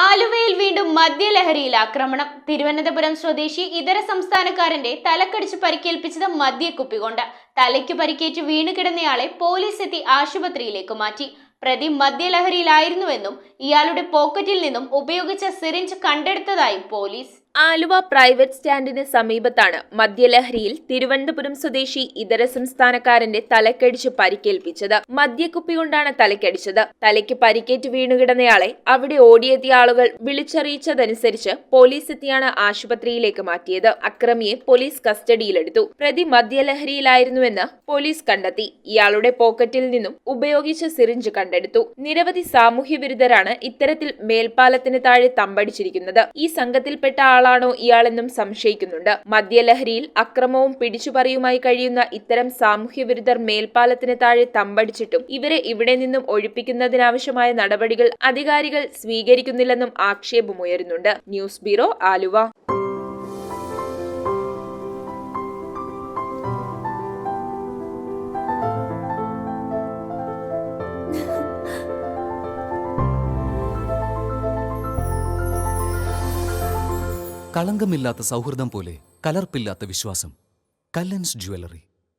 ആലുവയിൽ വീണ്ടും മദ്യലഹരിയിൽ ആക്രമണം. തിരുവനന്തപുരം സ്വദേശി ഇതര സംസ്ഥാനക്കാരന്റെ തലക്കടിച്ച് പരിക്കേൽപ്പിച്ചത് മദ്യക്കുപ്പി കൊണ്ട്. തലയ്ക്ക് പരിക്കേറ്റ് വീണുകിടന്നയാളെ പോലീസ് എത്തി ആശുപത്രിയിലേക്ക് മാറ്റി. പ്രതി മദ്യലഹരിയിലായിരുന്നുവെന്നും ഇയാളുടെ പോക്കറ്റിൽ നിന്നും ഉപയോഗിച്ച സിറിഞ്ച് കണ്ടെടുത്തതായും പോലീസ്. ആലുവ പ്രൈവറ്റ് സ്റ്റാൻഡിന് സമീപത്താണ് മദ്യലഹരിയിൽ തിരുവനന്തപുരം സ്വദേശി ഇതര സംസ്ഥാനക്കാരന്റെ തലക്കടിച്ച് പരിക്കേൽപ്പിച്ചത്. മദ്യക്കുപ്പി കൊണ്ടാണ് തലക്കടിച്ചത്. തലയ്ക്ക് പരിക്കേറ്റ് വീണുകിടന്നയാളെ അവിടെ ഓടിയെത്തിയ ആളുകൾ വിളിച്ചറിയിച്ചതനുസരിച്ച് പോലീസ് എത്തിയാണ് ആശുപത്രിയിലേക്ക് മാറ്റിയത്. അക്രമിയെ പോലീസ് കസ്റ്റഡിയിലെടുത്തു. പ്രതി മദ്യലഹരിയിലായിരുന്നുവെന്ന് പോലീസ് കണ്ടെത്തി. ഇയാളുടെ പോക്കറ്റിൽ നിന്നും ഉപയോഗിച്ച സിറിഞ്ച് കണ്ടെടുത്തു. നിരവധി സാമൂഹ്യ വിരുദ്ധരാണ് ഇത്തരത്തിൽ മേൽപ്പാലത്തിന് താഴെ തമ്പടിച്ചിരിക്കുന്നത്. ഈ സംഘത്തിൽപ്പെട്ട ആളാണോ ഇയാളെന്നും സംശയിക്കുന്നുണ്ട്. മദ്യലഹരിയിൽ അക്രമവും പിടിച്ചുപറിയുമായി കഴിയുന്ന ഇത്തരം സാമൂഹ്യ വിരുദ്ധർ മേൽപ്പാലത്തിന് താഴെ തമ്പടിച്ചിട്ടും ഇവരെ ഇവിടെ നിന്നും ഒഴിപ്പിക്കുന്നതിനാവശ്യമായ നടപടികൾ അധികാരികൾ സ്വീകരിക്കുന്നില്ലെന്നും ആക്ഷേപമുയരുന്നുണ്ട്. News bureau, Aluva. കളങ്കമില്ലാത്ത സൗഹൃദം പോലെ കലർപ്പില്ലാത്ത വിശ്വാസം. കല്ലൻസ് ജ്വല്ലറി.